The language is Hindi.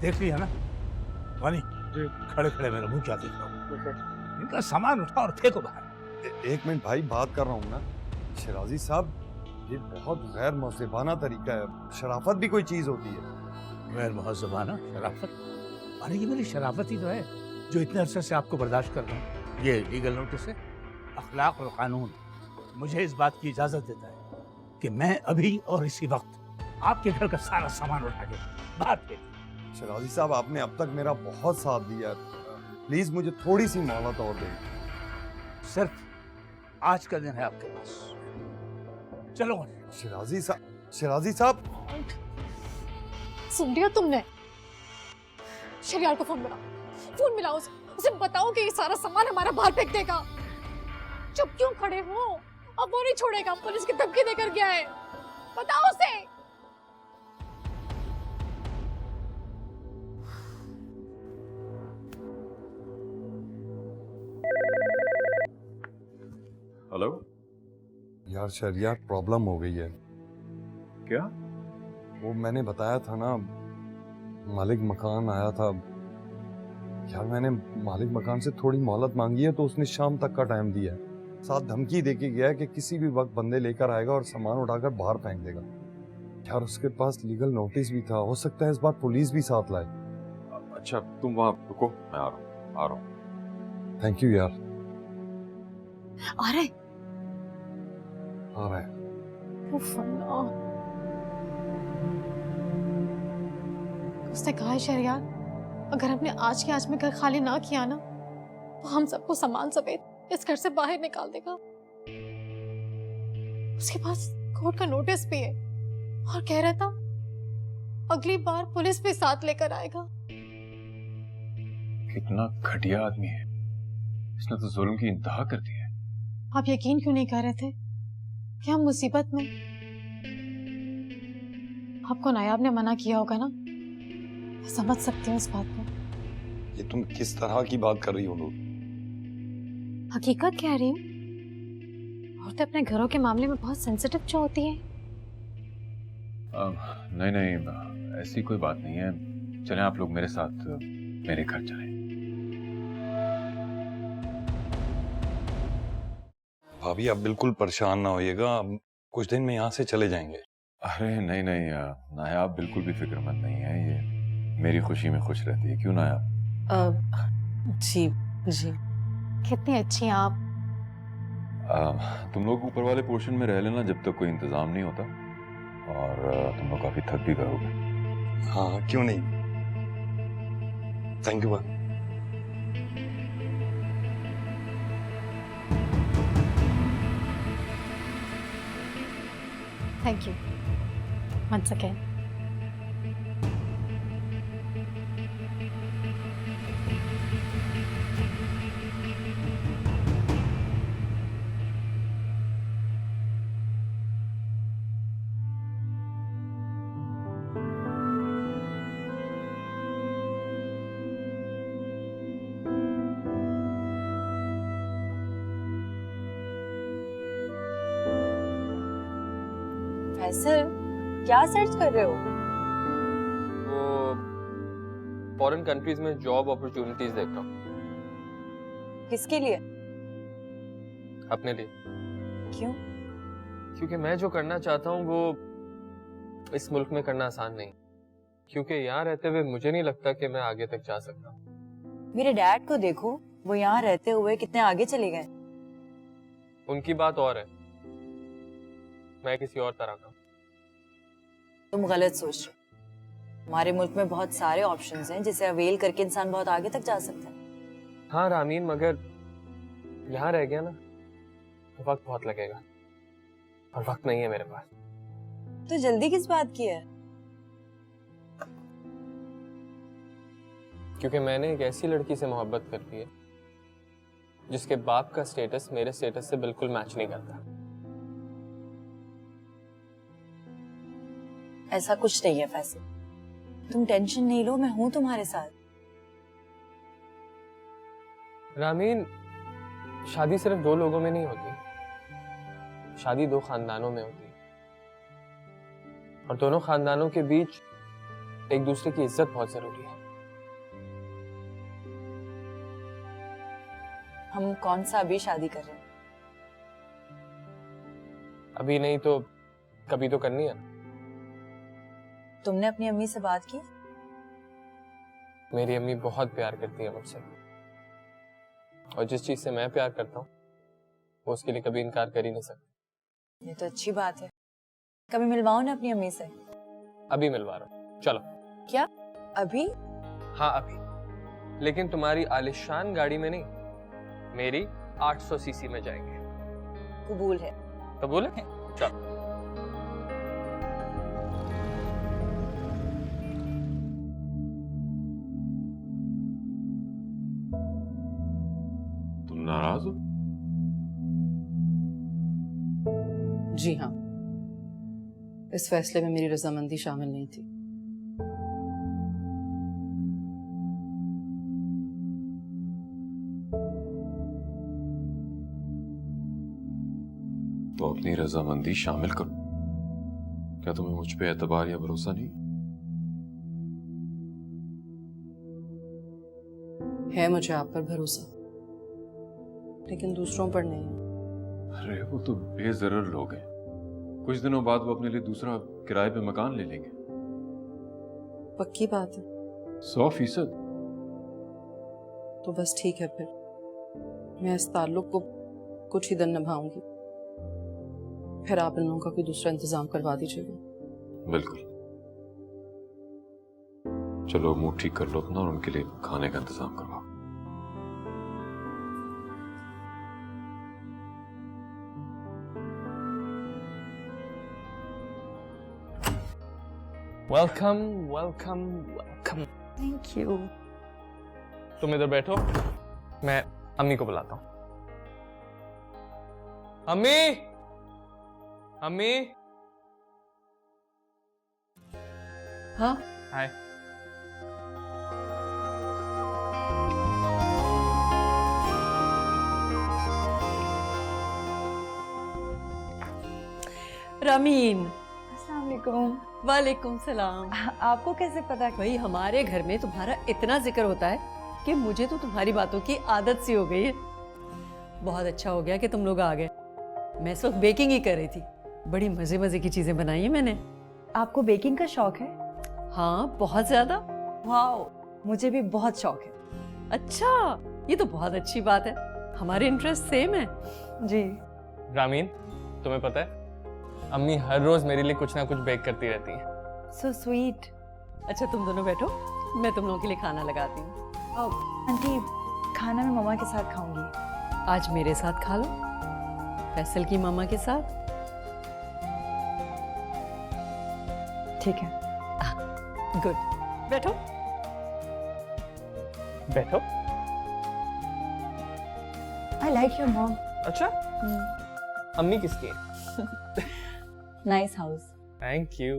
देख लिया ना वानी, खड़े खड़े मेरा मुंह क्या देख रहा हूँ? इनका सामान उठाओ और फेंको बाहर। एक मिनट भाई, बात कर रहा हूँ ना। शिराजी साहब, ये बहुत गैर महज़बाना तरीका है। शराफत भी कोई चीज होती है। गैर महज़बाना शराफत? अरे ये मेरी शराफत ही तो है जो इतने अरसे से आपको बर्दाश्त कर रहा हूँ। ये लीगल नोटिस है। अखलाक और कानून मुझे इस बात की इजाजत देता है कि मैं अभी और इसी वक्त आपके घर का सारा सामान उठा के बाहर फेंक। शिराजी साहब, आपने अब तक मेरा बहुत साथ दिया। प्लीज मुझे थोड़ी सी मोहलत और दें। सिर्फ आज का दिन है आपके पास। चलो शिराजी साहब, शिराजी साहब। सुन लिया तुमने? शरियार को फोन मिलाओ उसे बताओ कि ये सारा सामान हमारा बाहर फेंक देगा। चुप क्यों खड़े हो? अब वो नहीं छोड़ेगा, पुलिस की धमकी देकर गया है। बताओ उसे। हेलो यार शरियार, प्रॉब्लम हो गई है। क्या? वो मैंने बताया था ना, मालिक मकान आया था। यार मैंने मालिक मकान से थोड़ी मोहलत मांगी है तो उसने शाम तक का टाइम दिया है। साथ धमकी देके गया है कि किसी भी वक्त बंदे लेकर आएगा और सामान उठाकर बाहर फेंक देगा। यार उसके पास लीगल नोटिस भी था, हो सकता है इस बार पुलिस भी साथ लाए। अच्छा तुम वहां रुको, मैं आ रहा हूँ। थैंक यू यार। आ रहे आ रहा है। उसने कहा है शरियार, अगर हमने आज के आज में घर खाली ना किया ना तो हम सबको सामान समेत इस घर से बाहर निकाल देगा। उसके पास कोर्ट का नोटिस भी है और कह रहा था अगली बार पुलिस भी साथ लेकर आएगा। कितना घटिया आदमी है, इसने तो जुल्म की इंतहा कर दी है। आप यकीन क्यों नहीं कर रहे थे कि हम मुसीबत में? आपको नायाब ने मना किया होगा ना, मैं समझ सकती हूँ इस बात को। ये तुम किस तरह की बात कर रही हो लोग? हकीकत कह रही हूँ। औरतें अपने घरों के मामले में बहुत सेंसिटिव जो होती है। नहीं, ऐसी कोई बात नहीं है। चलें आप लोग मेरे साथ मेरे घर चलें। भाभी आप बिल्कुल परेशान ना होइएगा, हम कुछ दिन में यहाँ से चले जाएंगे। अरे नहीं, नायाब बिल्कुल भी फिक्रमंद नहीं है। ये मेरी खुशी में खुश रहती है। क्यों नायाब? जी जी। कितनी अच्छी हैं आप। तुम लोग ऊपर वाले पोर्शन में रह लेना जब तक कोई इंतजाम नहीं होता, और तुम लोग काफी थक भी गए। हाँ क्यों नहीं। Thank you. Thank you once again. Faisal, क्या सर्च कर रहे हो? वो फॉरेन कंट्रीज में जॉब अपॉर्चुनिटीज देख रहा हूँ। किसके लिए? अपने लिए। क्यों? क्योंकि मैं जो करना चाहता हूँ वो इस मुल्क में करना आसान नहीं, क्योंकि यहाँ रहते हुए मुझे नहीं लगता कि मैं आगे तक जा सकता हूँ। मेरे डैड को देखो, वो यहाँ रहते हुए कितने आगे चले गए। उनकी बात और है, मैं किसी और तरह का। तुम गलत सोच रहे हो। हमारे मुल्क में बहुत सारे ऑप्शंस हैं जिसे अवेल करके इंसान बहुत आगे तक जा सकता है। हाँ रामीन, मगर यहाँ रह गया ना तो वक्त बहुत लगेगा, और वक्त नहीं है मेरे पास। तो जल्दी किस बात की है? क्योंकि मैंने एक ऐसी लड़की से मोहब्बत कर ली है जिसके बाप का स्टेटस मेरे स्टेटस से बिल्कुल मैच नहीं करता। ऐसा कुछ नहीं है फैसल, तुम टेंशन नहीं लो, मैं हूं तुम्हारे साथ। रामीन, शादी सिर्फ दो लोगों में नहीं होती, शादी दो खानदानों में होती है, और दोनों खानदानों के बीच एक दूसरे की इज्जत बहुत जरूरी है। हम कौन सा अभी शादी कर रहे हैं? अभी नहीं तो कभी तो करनी है ना। तुमने अपनी अम्मी से बात की? मेरी अम्मी बहुत प्यार करती है मुझसे, और जिस चीज से मैं प्यार करता हूँ वो उसके लिए कभी इनकार कर ही नहीं सकती। ये तो अच्छी बात है। कभी मिलवाओ ना अपनी अम्मी से। अभी मिलवा रहा हूँ, चलो। क्या अभी? हाँ अभी, लेकिन तुम्हारी आलिशान गाड़ी में नहीं, मेरी 800 सीसी में जाएंगे। कबूल है। कबूल है? चलो। तुम नाराज हो? जी हाँ, इस फैसले में मेरी रजामंदी शामिल नहीं थी। तो अपनी रजामंदी शामिल करो। क्या तुम्हें मुझ पे एतबार या भरोसा नहीं? है मुझे आप पर भरोसा, लेकिन दूसरों पर नहीं है। अरे वो तो बेजरर लोग हैं, कुछ दिनों बाद वो अपने लिए दूसरा किराए पे मकान ले लेंगे। पक्की बात है? 100%। तो बस ठीक है, फिर मैं इस ताल्लुक को कुछ ही दिन निभाऊंगी, फिर आप इन लोगों का कोई दूसरा इंतजाम करवा दीजिएगा। बिल्कुल। चलो मूड ठीक कर लो अपना और उनके लिए खाने का इंतजाम करवाओ। Welcome welcome welcome. Thank you. तुम इधर बैठो, मैं अम्मी को बुलाता हूँ। अम्मी, अम्मी। हाँ, हाय। रामीन। अस्सलाम वालेकुम। वालेकुम सलाम। आपको कैसे पता? भाई हमारे घर में तुम्हारा इतना जिक्र होता है कि मुझे तो तुम्हारी बातों की आदत सी हो गई है। बहुत अच्छा हो गया कि तुम लोग आ गए। मैं इस वक्त बेकिंग ही कर रही थी, बड़ी मजे मजे की चीजें बनाई हैं मैंने। आपको बेकिंग का शौक है? हाँ, बहुत ज्यादा। वाओ, मुझे भी बहुत शौक है। अच्छा, ये तो बहुत अच्छी बात है, हमारे इंटरेस्ट सेम है। जी। रामीन, तुम्हें पता है अम्मी हर रोज मेरे लिए कुछ ना कुछ बेक करती रहती हैं। So sweet. अच्छा तुम दोनों बैठो, मैं तुम लोगों के लिए खाना लगाती हूँ। आंटी, खाना मैं मम्मा के साथ खाऊंगी। आज मेरे साथ खा लो, फैसल की मामा के साथ। ठीक है। गुड, बैठो। बैठो। I like your mom. अच्छा, अम्मी किसकी है? Nice house. Thank you.